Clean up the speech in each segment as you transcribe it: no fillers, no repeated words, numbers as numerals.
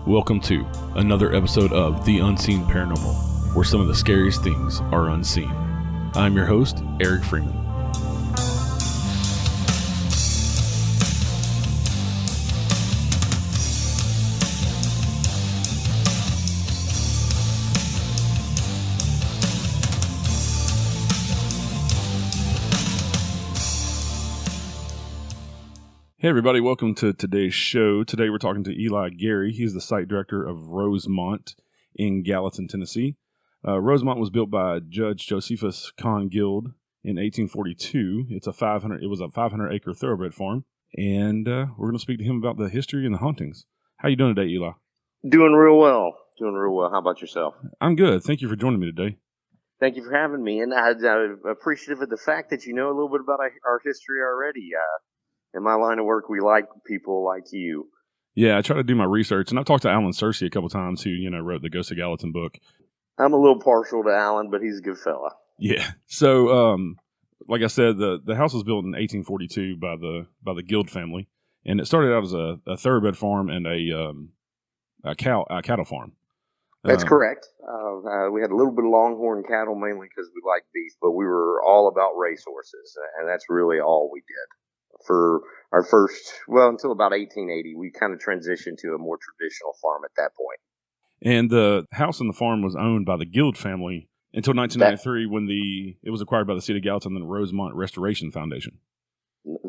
Welcome to another episode of The Unseen Paranormal, where some of the scariest things are unseen. I'm your host, Eric Freeman. Hey everybody, welcome to today's show. Today we're talking to Eli Geery. He's the site director of Rose Mont in Gallatin, Tennessee. Rose Mont was built by Judge Josephus Con Guild in 1842. It was a 500-acre thoroughbred farm, and we're going to speak to him about the history and the hauntings. How you doing today, Eli? Doing real well. How about yourself? I'm good. Thank you for joining me today. Thank you for having me, and I'm appreciative of the fact that you know a little bit about our history already. In my line of work, we like people like you. Yeah, I try to do my research, and I've talked to Alan Searcy a couple times, who wrote the Ghost of Gallatin book. I'm a little partial to Alan, but he's a good fella. Yeah. So, like I said, the house was built in 1842 by the Guild family, and it started out as a thoroughbred farm and a cattle farm. That's correct. We had a little bit of longhorn cattle, mainly because we like beef, but we were all about racehorses, and that's really all we did. For our until about 1880, we kind of transitioned to a more traditional farm at that point. And the house and the farm was owned by the Guild family until 1993 when it was acquired by the city of Gallatin and the Rose Mont Restoration Foundation.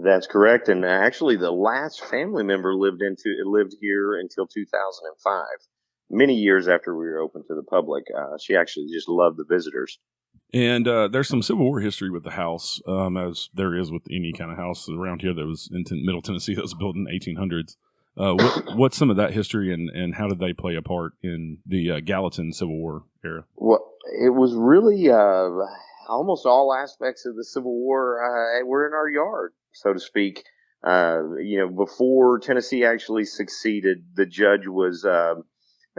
That's correct. And actually, the last family member lived here until 2005, many years after we were open to the public. She actually just loved the visitors. And there's some Civil War history with the house, as there is with any kind of house around here that was in Middle Tennessee that was built in the 1800s. What's some of that history, and how did they play a part in the Gallatin Civil War era? Well, it was really almost all aspects of the Civil War were in our yard, so to speak. Before Tennessee actually succeeded, the judge was...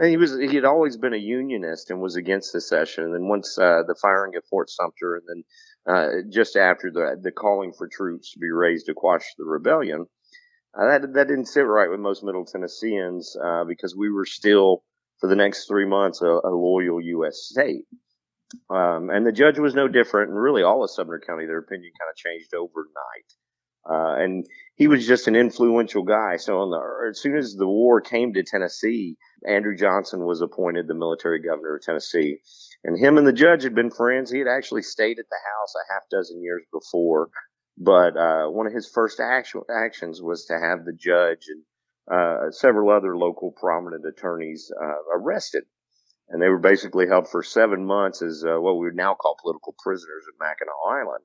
he had always been a Unionist and was against secession. And then once the firing of Fort Sumter, and then just after the calling for troops to be raised to quash the rebellion, that didn't sit right with most Middle Tennesseans because we were still, for the next 3 months, a loyal U.S. state. And the judge was no different, and really all of Sumner County, their opinion kind of changed overnight. And he was just an influential guy. So as soon as the war came to Tennessee, Andrew Johnson was appointed the military governor of Tennessee. And him and the judge had been friends. He had actually stayed at the house a half dozen years before. But one of his first actions was to have the judge and several other local prominent attorneys arrested. And they were basically held for 7 months as what we would now call political prisoners at Mackinac Island.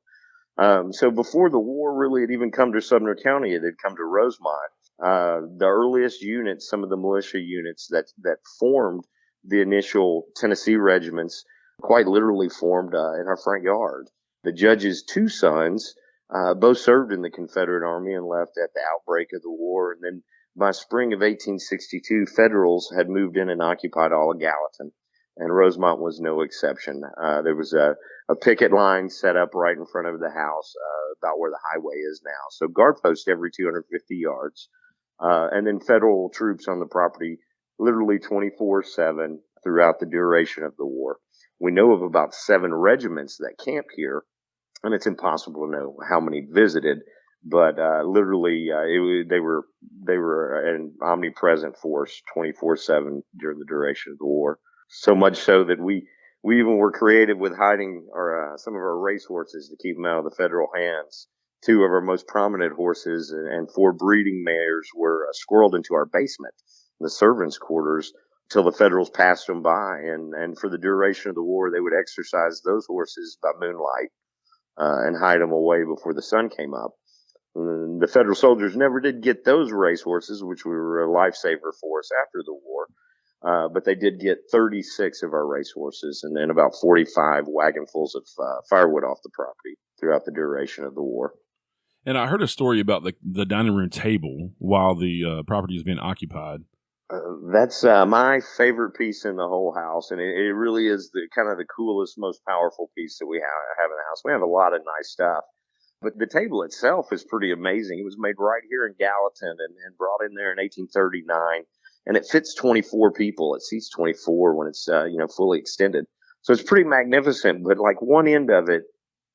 So before the war really had even come to Sumner County, it had come to Rose Mont. The earliest units, some of the militia units that formed the initial Tennessee regiments, quite literally formed in our front yard. The judge's two sons both served in the Confederate Army and left at the outbreak of the war. And then by spring of 1862, Federals had moved in and occupied all of Gallatin. And Rose Mont was no exception. There was a picket line set up right in front of the house, about where the highway is now. So guard posts every 250 yards. And then federal troops on the property literally 24/7 throughout the duration of the war. We know of about 7 regiments that camped here, and it's impossible to know how many visited, but literally they were an omnipresent force 24/7 during the duration of the war. So much so that we even were creative with hiding some of our race horses to keep them out of the federal hands. 2 of our most prominent horses and 4 breeding mares were squirreled into our basement, the servants' quarters, till the Federals passed them by. And for the duration of the war, they would exercise those horses by moonlight and hide them away before the sun came up. And the Federal soldiers never did get those race horses, which were a lifesaver for us after the war. But they did get 36 of our racehorses and then about 45 wagonfuls of firewood off the property throughout the duration of the war. And I heard a story about the dining room table while the property was being occupied. That's my favorite piece in the whole house, and it really is the kind of the coolest, most powerful piece that we have in the house. We have a lot of nice stuff, but the table itself is pretty amazing. It was made right here in Gallatin and brought in there in 1839. and it fits 24 people. It seats 24 when it's, fully extended. So it's pretty magnificent, but like one end of it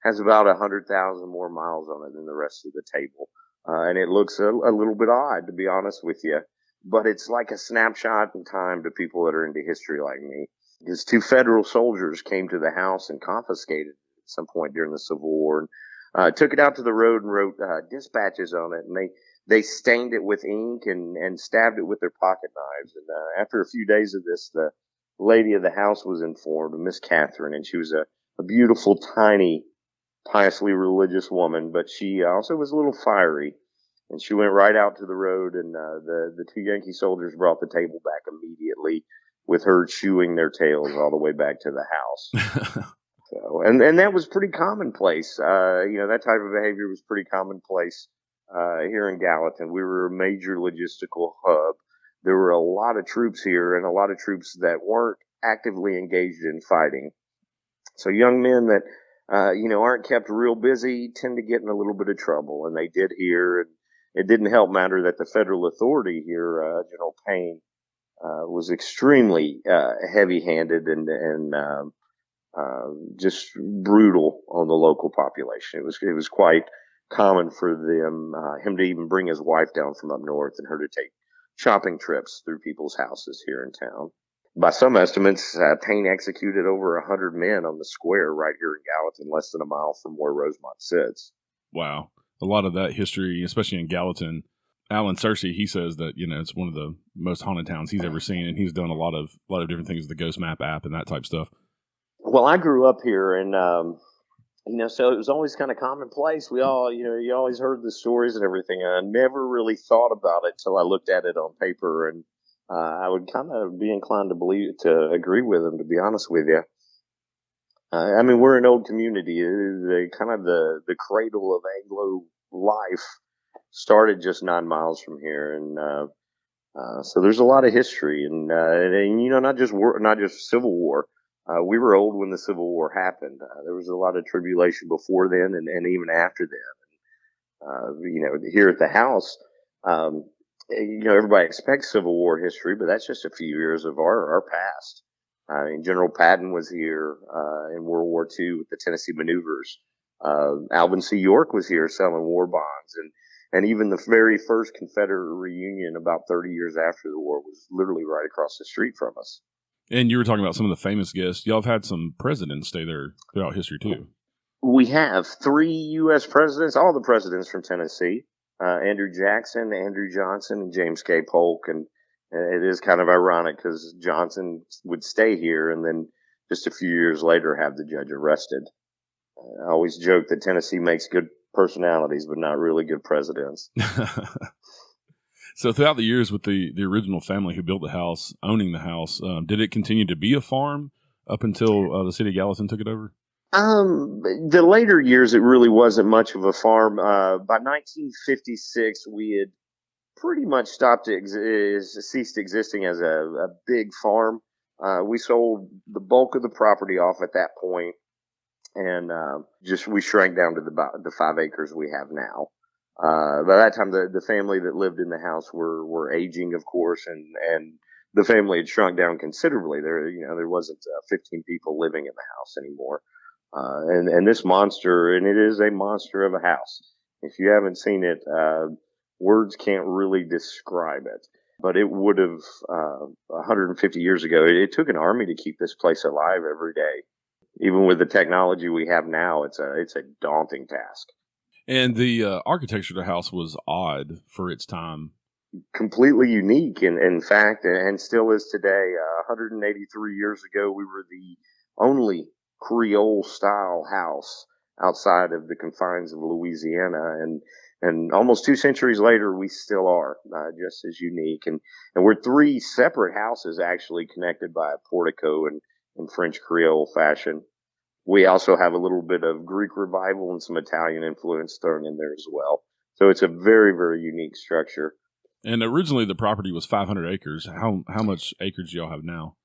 has about 100,000 more miles on it than the rest of the table. And it looks a little bit odd, to be honest with you, but it's like a snapshot in time to people that are into history like me. Because 2 federal soldiers came to the house and confiscated it at some point during the Civil War, and took it out to the road and wrote dispatches on it, and they stained it with ink and stabbed it with their pocket knives. And after a few days of this, the lady of the house was informed, Miss Catherine, and she was a beautiful, tiny, piously religious woman, but she also was a little fiery. And she went right out to the road, and the 2 Yankee soldiers brought the table back immediately, with her chewing their tails all the way back to the house. So, and that was pretty commonplace. That type of behavior was pretty commonplace here in Gallatin. We were a major logistical hub. There were a lot of troops here, and a lot of troops that weren't actively engaged in fighting. So young men that aren't kept real busy tend to get in a little bit of trouble, and they did here. And it didn't help matter that the federal authority here, General Payne, was extremely heavy-handed and just brutal on the local population. It was quite common for him to even bring his wife down from up north and her to take shopping trips through people's houses here in town. By some estimates, Payne executed over 100 men on the square right here in Gallatin, less than a mile from where Rose Mont sits. Wow. A lot of that history, especially in Gallatin. Alan Searcy, he says that, it's one of the most haunted towns he's ever seen, and he's done a lot of different things with the Ghost Map app and that type of stuff. Well, I grew up here, and so it was always kind of commonplace. We all, you always heard the stories and everything. And I never really thought about it till I looked at it on paper, and I would kind of be inclined to agree with him, to be honest with you. We're an old community. The cradle of Anglo life started just 9 miles from here, and so there's a lot of history, and not just Civil War. We were old when the Civil War happened. There was a lot of tribulation before then, and even after then. Here at the house, everybody expects Civil War history, but that's just a few years of our past. General Patton was here in World War II with the Tennessee maneuvers. Alvin C. York was here selling war bonds, and even the very first Confederate reunion about 30 years after the war was literally right across the street from us. And you were talking about some of the famous guests. Y'all have had some presidents stay there throughout history, too. We have 3 U.S. presidents, all the presidents from Tennessee, Andrew Jackson, Andrew Johnson, and James K. Polk. And it is kind of ironic because Johnson would stay here and then just a few years later have the judge arrested. I always joke that Tennessee makes good personalities, but not really good presidents. So throughout the years with the original family who built the house, owning the house, did it continue to be a farm up until the city of Gallatin took it over? The later years, it really wasn't much of a farm. By 1956, we had pretty much ceased existing as a big farm. We sold the bulk of the property off at that point, and we shrank down to the 5 acres we have now. By that time, the family that lived in the house were aging, of course, and the family had shrunk down considerably. There wasn't 15 people living in the house anymore. And this monster, and it is a monster of a house. If you haven't seen it, words can't really describe it. But it would have, 150 years ago, it took an army to keep this place alive every day. Even with the technology we have now, it's a daunting task. And the architecture of the house was odd for its time. Completely unique, in fact, and still is today. 183 years ago, we were the only Creole-style house outside of the confines of Louisiana, and almost 2 centuries later, we still are just as unique. And we're 3 separate houses actually connected by a portico in French Creole fashion. We also have a little bit of Greek revival and some Italian influence thrown in there as well. So it's a very, very unique structure. And originally the property was 500 acres. How much acreage do y'all have now?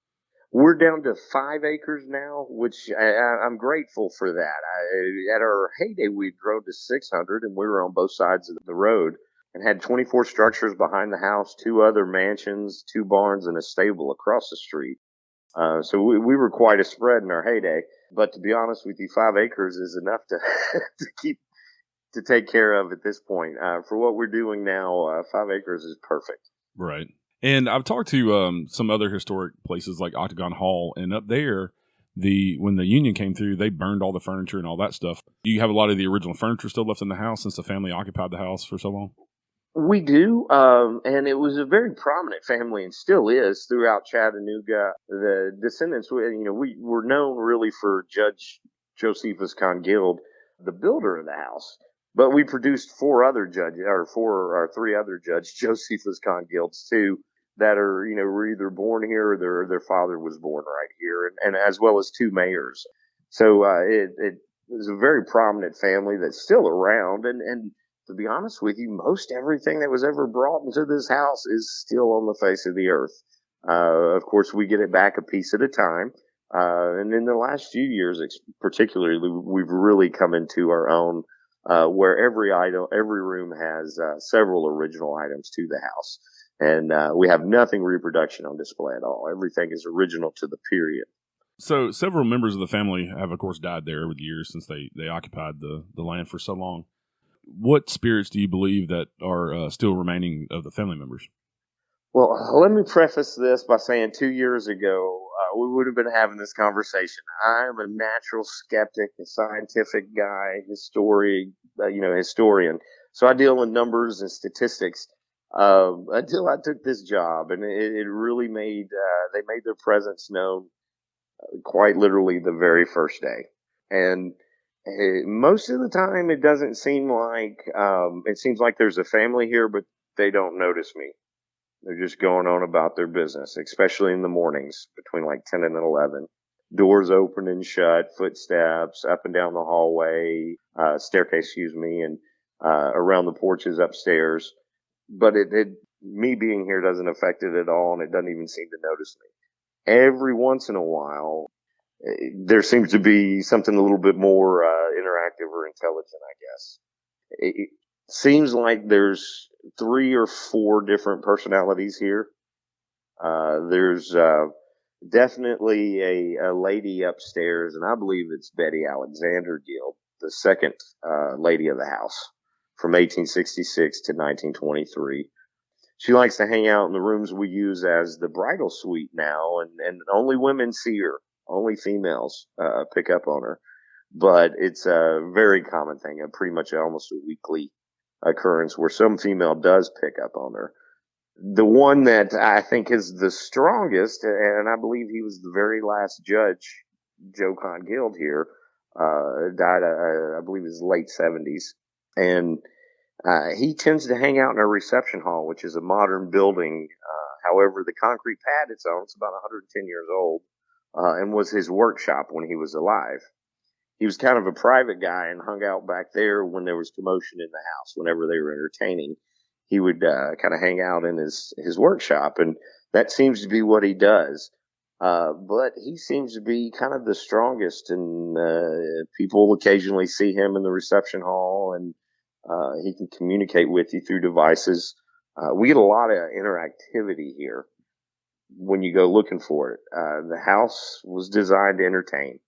We're down to 5 acres now, which I'm grateful for that. At our heyday, we'd grown to 600, and we were on both sides of the road. and had 24 structures behind the house, 2 other mansions, 2 barns, and a stable across the street. So we were quite a spread in our heyday. But to be honest with you, 5 acres is enough to to take care of at this point. For what we're doing now, 5 acres is perfect. Right. And I've talked to some other historic places like Octagon Hall, and up there, when the Union came through, they burned all the furniture and all that stuff. Do you have a lot of the original furniture still left in the house since the family occupied the house for so long? We do, and it was a very prominent family and still is throughout Chattanooga. The descendants, we were known really for Judge Josephus Congild, the builder of the house. But we produced 4 other judges, or 3 other Judge Josephus Congilds too, that are, were either born here or their father was born right here, and as well as 2 mayors. So it was a very prominent family that's still around, and to be honest with you, most everything that was ever brought into this house is still on the face of the earth. Of course, we get it back a piece at a time. And in the last few years, particularly, we've really come into our own, where every room has several original items to the house. And we have nothing reproduction on display at all. Everything is original to the period. So several members of the family have, of course, died there over the years since they occupied the land for so long. What spirits do you believe that are still remaining of the family members? Well, let me preface this by saying 2 years ago, we would have been having this conversation. I'm a natural skeptic, a scientific guy, historian. So I deal in numbers and statistics until I took this job, and it really they made their presence known quite literally the very first day. And most of the time, it doesn't seem like it seems like there's a family here, but they don't notice me. They're just going on about their business, especially in the mornings between like 10 and 11. Doors open and shut, footsteps up and down the hallway, staircase, and around the porches upstairs. But me being here doesn't affect it at all, and it doesn't even seem to notice me. Every once in a while, there seems to be something a little bit more interactive or intelligent, I guess. It seems like there's 3 or 4 different personalities here. There's definitely a lady upstairs, and I believe it's Betty Alexander Guild, the second lady of the house from 1866 to 1923. She likes to hang out in the rooms we use as the bridal suite now, and only women see her. Only females pick up on her. But it's a very common thing, pretty much almost a weekly occurrence where some female does pick up on her. The one that I think is the strongest, and I believe he was the very last judge, Joe Congild here, died, I believe, in his late 70s. And he tends to hang out in our reception hall, which is a modern building. However, the concrete pad it's on, it's about 110 years old, and was his workshop when he was alive. He was kind of a private guy and hung out back there when there was commotion in the house. Whenever they were entertaining, he would kind of hang out in his workshop, and that seems to be what he does. But he seems to be kind of the strongest, and people occasionally see him in the reception hall, and he can communicate with you through devices. We get a lot of interactivity here when you go looking for it. The house was designed to entertain.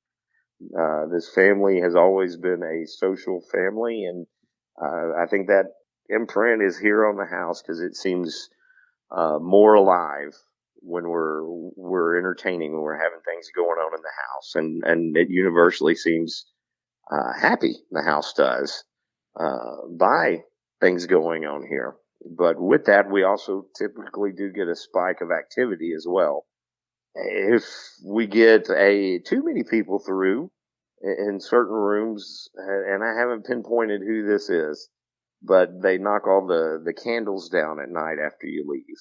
This family has always been a social family, and I think that imprint is here on the house because it seems more alive when we're entertaining, when we're having things going on in the house, and it universally seems happy. The house does by things going on here. But with that, we also typically do get a spike of activity as well. If we get too many people through in certain rooms, and I haven't pinpointed who this is, but they knock all the candles down at night after you leave.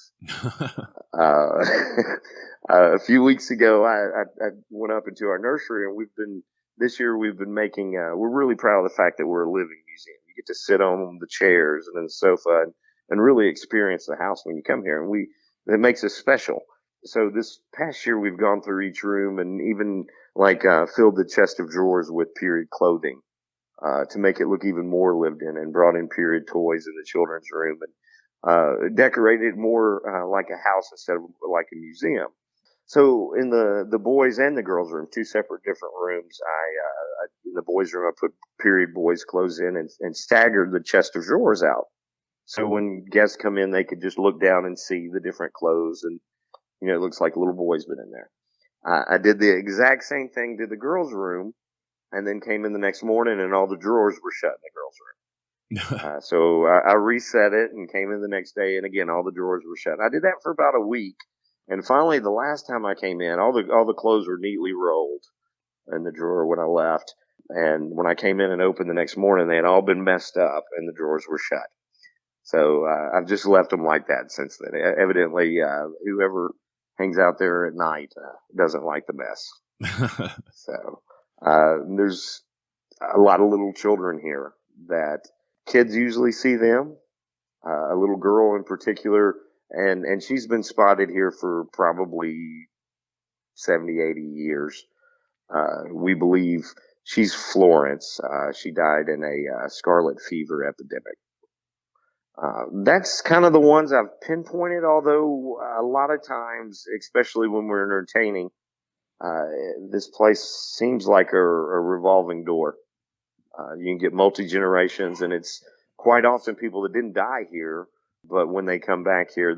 A few weeks ago, I went up into our nursery, and this year we've been making, we're really proud of the fact that we're a living museum. You get to sit on the chairs and the sofa and really experience the house when you come here, and it makes us special. So this past year, we've gone through each room and even filled the chest of drawers with period clothing. to make it look even more lived in, and brought in period toys in the children's room, and decorated it more like a house instead of like a museum. So in the boys and the girls room, two separate different rooms, in the boys room, I put period boys clothes in, and staggered the chest of drawers out. So when guests come in, they could just look down and see the different clothes, and it looks like a little boy's been in there. I did the exact same thing to the girls' room, and then came in the next morning, and all the drawers were shut in the girls' room. So I reset it and came in the next day, and again, all the drawers were shut. I did that for about a week, and finally, the last time I came in, all the clothes were neatly rolled in the drawer when I left. And when I came in and opened the next morning, they had all been messed up, and the drawers were shut. So I've just left them like that since then. Evidently, whoever hangs out there at night doesn't like the mess. So there's a lot of little children here that kids usually see them. A little girl in particular, and she's been spotted here for probably 70, 80 years. We believe she's Florence. She died in a scarlet fever epidemic. That's kind of the ones I've pinpointed, although a lot of times, especially when we're entertaining, this place seems like a revolving door. You can get multi-generations, and it's quite often people that didn't die here, but when they come back here,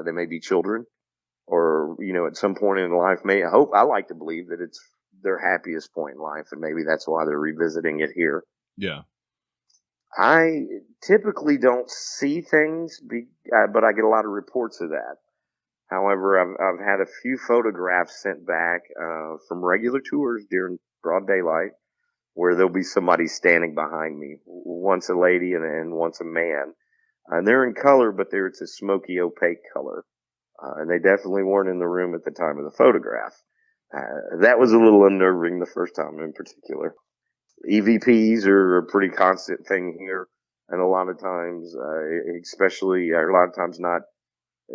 they may be children, or, at some point in life, I like to believe that it's their happiest point in life, and maybe that's why they're revisiting it here. Yeah. I typically don't see things, but I get a lot of reports of that. However, I've had a few photographs sent back from regular tours during broad daylight, where there'll be somebody standing behind me, once a lady and once a man. And they're in color, but it's a smoky, opaque color. And they definitely weren't in the room at the time of the photograph. That was a little unnerving the first time in particular. EVPs are a pretty constant thing here. And a lot of times, not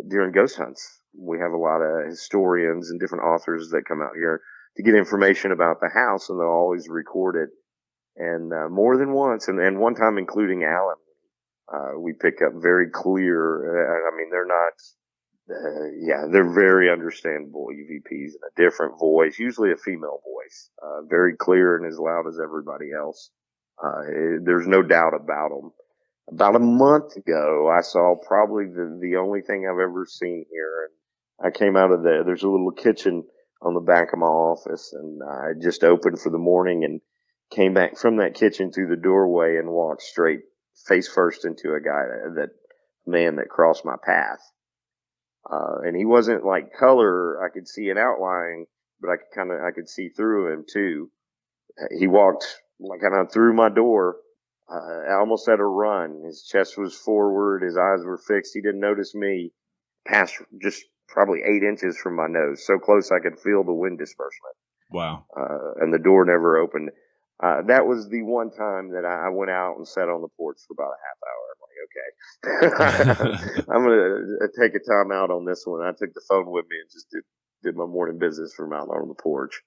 during ghost hunts. We have a lot of historians and different authors that come out here to get information about the house, and they'll always record it. And more than once, and one time including Alan, we pick up very clear. They're not. They're very understandable EVPs in a different voice, usually a female voice, very clear and as loud as everybody else. There's no doubt about them. About a month ago, I saw probably the only thing I've ever seen here. And I came out of there's a little kitchen on the back of my office, and I just opened for the morning and came back from that kitchen through the doorway and walked straight face first into a man that crossed my path. And he wasn't like color. I could see an outline, but I could see through him too. He walked kind of through my door, almost at a run. His chest was forward. His eyes were fixed. He didn't notice me. Passed just probably 8 inches from my nose, so close I could feel the wind disbursement. Wow. And the door never opened. That was the one time that I went out and sat on the porch for about a half hour. I'm like, okay, I'm going to take a time out on this one. I took the phone with me and just did my morning business from out on the porch.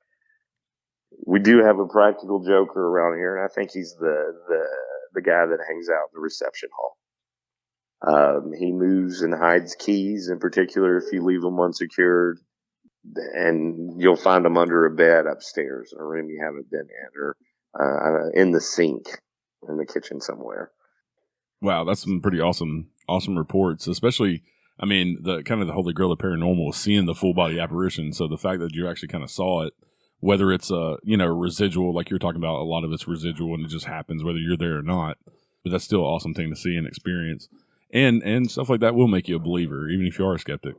We do have a practical joker around here, and I think he's the guy that hangs out in the reception hall. He moves and hides keys, in particular if you leave them unsecured, and you'll find them under a bed upstairs in a room you haven't been in, or in the sink in the kitchen somewhere. Wow, that's some pretty awesome reports, especially, the kind of the holy grail of paranormal is seeing the full body apparition. So the fact that you actually kind of saw it, whether it's residual, like you're talking about, a lot of it's residual and it just happens whether you're there or not, but that's still an awesome thing to see and experience. And stuff like that will make you a believer, even if you are a skeptic.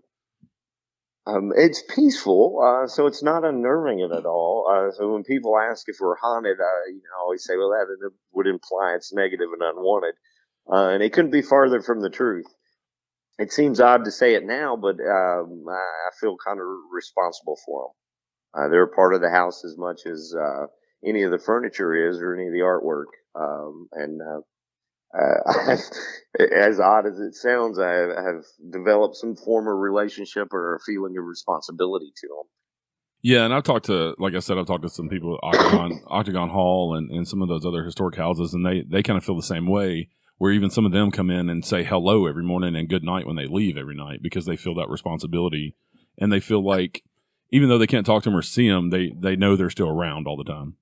It's peaceful, so it's not unnerving at all. So when people ask if we're haunted, I always say, well, that would imply it's negative and unwanted. And it couldn't be farther from the truth. It seems odd to say it now, but I feel kind of responsible for them. They're a part of the house as much as any of the furniture is or any of the artwork. As odd as it sounds, I have developed some form of relationship or a feeling of responsibility to them. Yeah, and like I said, I've talked to some people at Octagon Hall and some of those other historic houses, and they kind of feel the same way, where even some of them come in and say hello every morning and good night when they leave every night, because they feel that responsibility, and they feel like even though they can't talk to them or see them, they know they're still around all the time.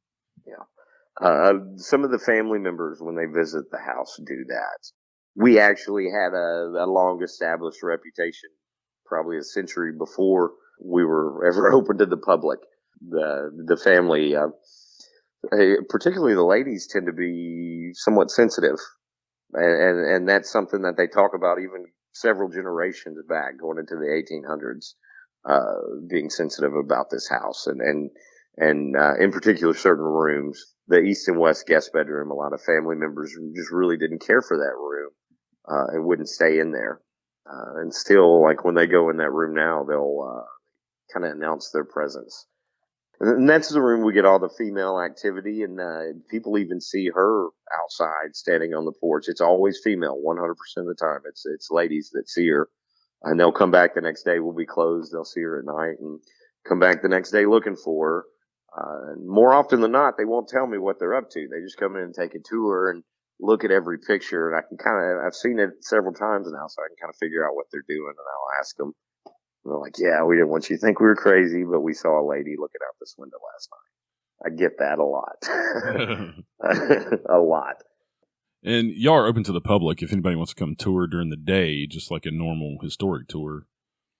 Yeah. Some of the family members, when they visit the house, do that. We actually had a long established reputation, probably a century before we were ever open to the public. The family, particularly the ladies, tend to be somewhat sensitive, and that's something that they talk about even several generations back, going into the 1800s, being sensitive about this house, and in particular certain rooms. The east and west guest bedroom, a lot of family members just really didn't care for that room, and wouldn't stay in there. And still, like when they go in that room now, they'll kind of announce their presence. And that's the room we get all the female activity, and people even see her outside standing on the porch. It's always female, 100% of the time. It's ladies that see her, and they'll come back the next day. We'll be closed. They'll see her at night and come back the next day looking for her. And more often than not, they won't tell me what they're up to. They just come in and take a tour and look at every picture. And I can I've seen it several times now, so I can kind of figure out what they're doing, and I'll ask them. And they're like, yeah, we didn't want you to think we were crazy, but we saw a lady looking out this window last night. I get that a lot. A lot. And y'all are open to the public if anybody wants to come tour during the day, just like a normal historic tour.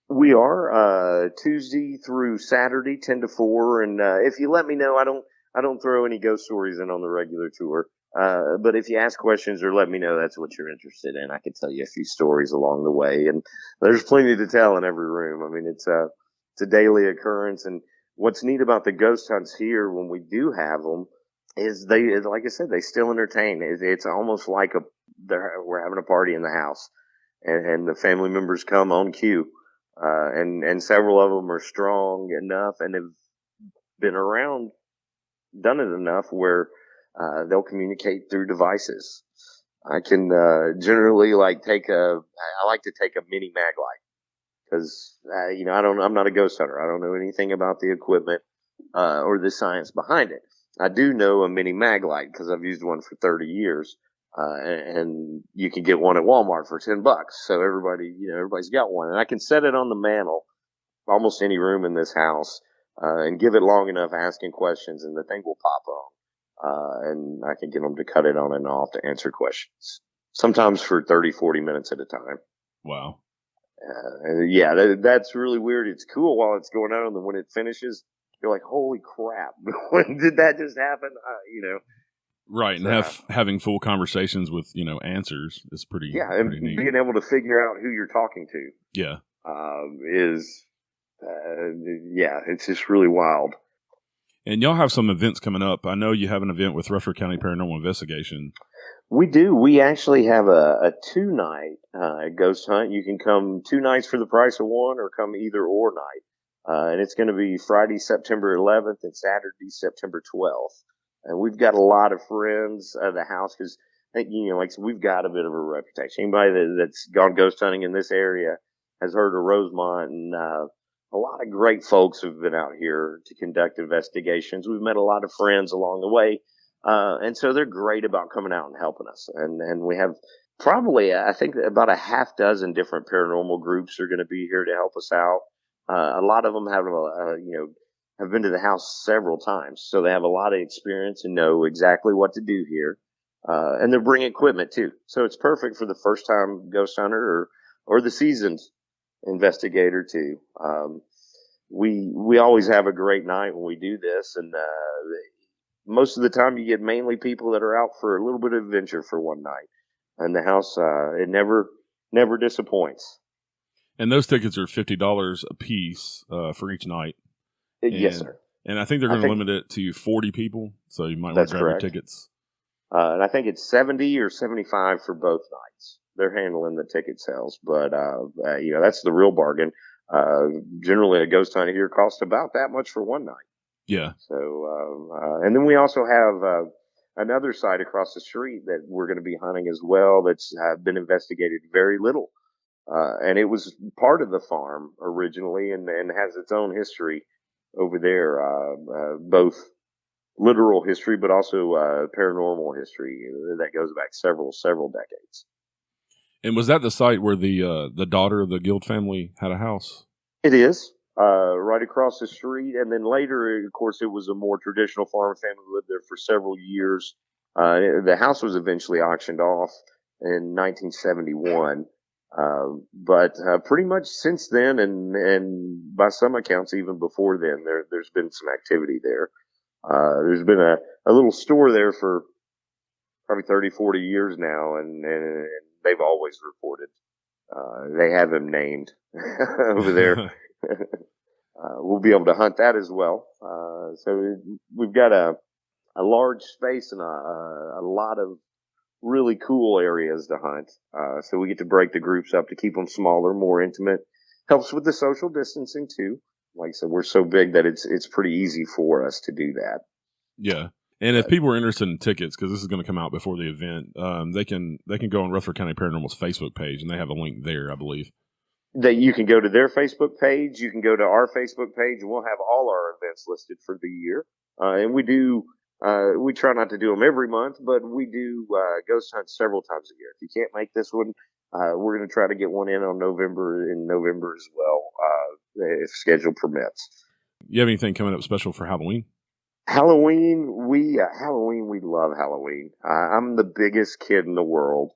We are Tuesday through Saturday, 10 to 4. And if you let me know, I don't throw any ghost stories in on the regular tour. But if you ask questions or let me know that's what you're interested in, I can tell you a few stories along the way. And there's plenty to tell in every room. I mean, it's a daily occurrence. And what's neat about the ghost hunts here when we do have them is like I said, they still entertain. It's almost like we're having a party in the house, and the family members come on cue. And several of them are strong enough and have been around, done it enough where they'll communicate through devices. I can generally I like to take a mini mag light because I'm not a ghost hunter. I don't know anything about the equipment or the science behind it. I do know a mini mag light because I've used one for 30 years. And you can get one at Walmart for $10. So everybody's got one, and I can set it on the mantle, almost any room in this house, and give it long enough asking questions, and the thing will pop on, and I can get them to cut it on and off to answer questions. Sometimes for 30, 40 minutes at a time. Wow. That's really weird. It's cool while it's going on, and then when it finishes, you're like, holy crap, when did that just happen? Right, and having full conversations with answers is pretty pretty neat. Being able to figure out who you're talking to, it's just really wild. And y'all have some events coming up. I know you have an event with Rutherford County Paranormal Investigation. We do. We actually have a 2-night ghost hunt. You can come 2 nights for the price of one, or come either or night. And it's going to be Friday, September 11th, and Saturday, September 12th. And we've got a lot of friends of the house because, we've got a bit of a reputation. Anybody that's gone ghost hunting in this area has heard of Rose Mont, and a lot of great folks have been out here to conduct investigations. We've met a lot of friends along the way, and so they're great about coming out and helping us. And we have probably, I think, about a half dozen different paranormal groups are going to be here to help us out. A lot of them have been to the house several times, so they have a lot of experience and know exactly what to do here. And they bring equipment too, so it's perfect for the first time ghost hunter or the seasoned investigator too. We always have a great night when we do this, and most of the time you get mainly people that are out for a little bit of adventure for one night, and the house it never disappoints. And those tickets are $50 a piece for each night. Yes, sir. And I think they're going to limit it to 40 people, so you might want to grab your tickets. And I think it's 70 or 75 for both nights. They're handling the ticket sales, but that's the real bargain. Generally, a ghost hunt here costs about that much for one night. Yeah. So, and then we also have another site across the street that we're going to be hunting as well. That's been investigated very little, and it was part of the farm originally, and has its own history. over there, both literal history, but also paranormal history that goes back several decades. And was that the site where the daughter of the Guild family had a house? It is right across the street, and then later, of course, it was a more traditional farm family who lived there for several years. The house was eventually auctioned off in 1971, but pretty much since then, and by some accounts even before then, there's been some activity there. There's been a little store there for probably 30, 40 years now, and they've always reported. They have him named over there. We'll be able to hunt that as well. So we've got a large space and a lot of really cool areas to hunt. So we get to break the groups up to keep them smaller, more intimate. Helps with the social distancing too. Like I said, we're so big that it's pretty easy for us to do that. Yeah. And if people are interested in tickets, because this is going to come out before the event, they can go on Rutherford County Paranormal's Facebook page, and they have a link there, I believe. That you can go to their Facebook page, you can go to our Facebook page, and we'll have all our events listed for the year. And we try not to do them every month, but we do ghost hunts several times a year. If you can't make this one, we're going to try to get one in November as well, if schedule permits. You have anything coming up special for Halloween? Halloween, we love Halloween. I'm the biggest kid in the world,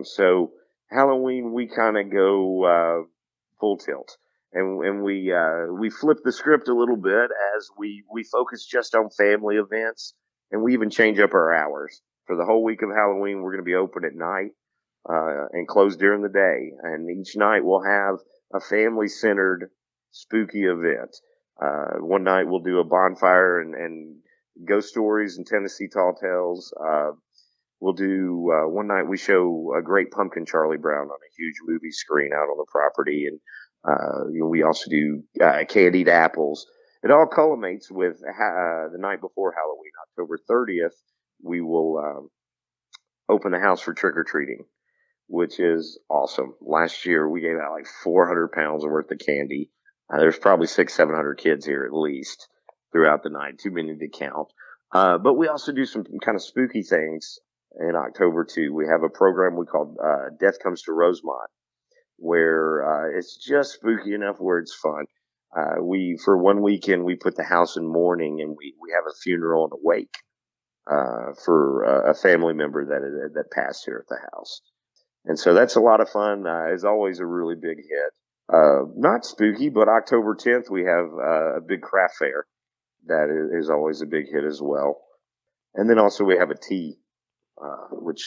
so Halloween we kind of go full tilt, and we flip the script a little bit as we focus just on family events, and we even change up our hours. For the whole week of Halloween, we're going to be open at night and closed during the day, and each night we'll have a family-centered spooky event. One night we'll do a bonfire and ghost stories and Tennessee tall tales. We'll do, one night we show a great pumpkin Charlie Brown on a huge movie screen out on the property. And, we also do, candied apples. It all culminates with, the night before Halloween, October 30th, we will, open the house for trick or treating, which is awesome. Last year we gave out like 400 pounds worth of candy. There's probably 600-700 kids here at least throughout the night, too many to count. But we also do some kind of spooky things in October too. We have a program we call Death Comes to Rose Mont, where it's just spooky enough where it's fun. For one weekend, we put the house in mourning, and we have a funeral and a wake for a family member that passed here at the house. And so that's a lot of fun. It's always a really big hit. Not spooky, but October 10th, we have a big craft fair that is always a big hit as well. And then also we have a tea, which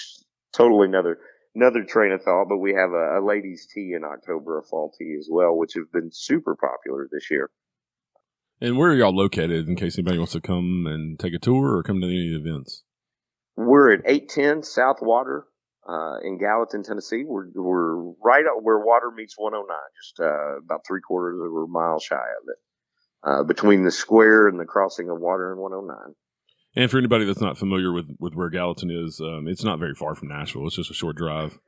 totally another train of thought, but we have a ladies' tea in October, a fall tea as well, which have been super popular this year. And where are y'all located in case anybody wants to come and take a tour or come to any of the events? We're at 810 South Water. In Gallatin, Tennessee. We're right up where water meets 109, just about 3/4 of a mile shy of it, between the square and the crossing of water and 109. And for anybody that's not familiar with where Gallatin is, it's not very far from Nashville. It's just a short drive.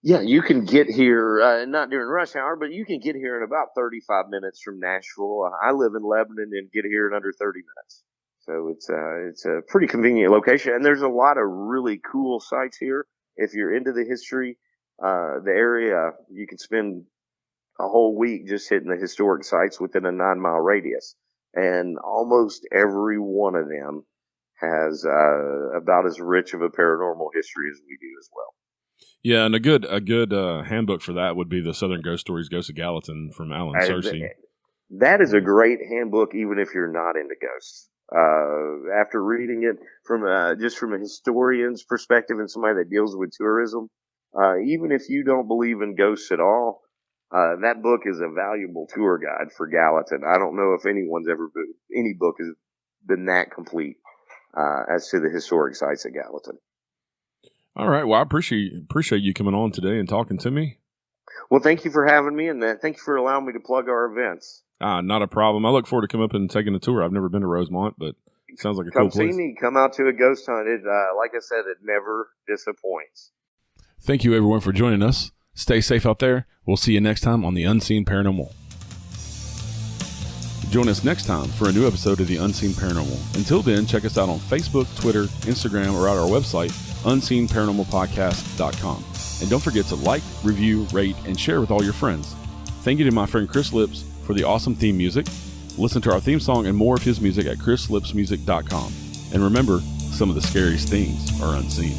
Yeah, you can get here, not during rush hour, but you can get here in about 35 minutes from Nashville. I live in Lebanon and get here in under 30 minutes. So it's a pretty convenient location, and there's a lot of really cool sites here. If you're into the history, the area, you can spend a whole week just hitting the historic sites within a 9-mile radius. And almost every one of them has about as rich of a paranormal history as we do as well. Yeah, and a good handbook for that would be the Southern Ghost Stories, Ghosts of Gallatin from Alan Searcy. That is a great handbook, even if you're not into ghosts. After reading it from a historian's perspective and somebody that deals with tourism, even if you don't believe in ghosts at all, that book is a valuable tour guide for Gallatin. I don't know if any book has been that complete as to the historic sites at Gallatin. All right. Well, I appreciate you coming on today and talking to me. Well, thank you for having me, and thank you for allowing me to plug our events. Not a problem. I look forward to coming up and taking a tour. I've never been to Rose Mont, but it sounds like a cool place. Come see me. Come out to a ghost hunt. Like I said, it never disappoints. Thank you, everyone, for joining us. Stay safe out there. We'll see you next time on The Unseen Paranormal. Join us next time for a new episode of The Unseen Paranormal. Until then, check us out on Facebook, Twitter, Instagram, or at our website, unseenparanormalpodcast.com. And don't forget to like, review, rate, and share with all your friends. Thank you to my friend Chris Lips for the awesome theme music. Listen to our theme song and more of his music at chrislipsmusic.com. And remember, some of the scariest things are unseen.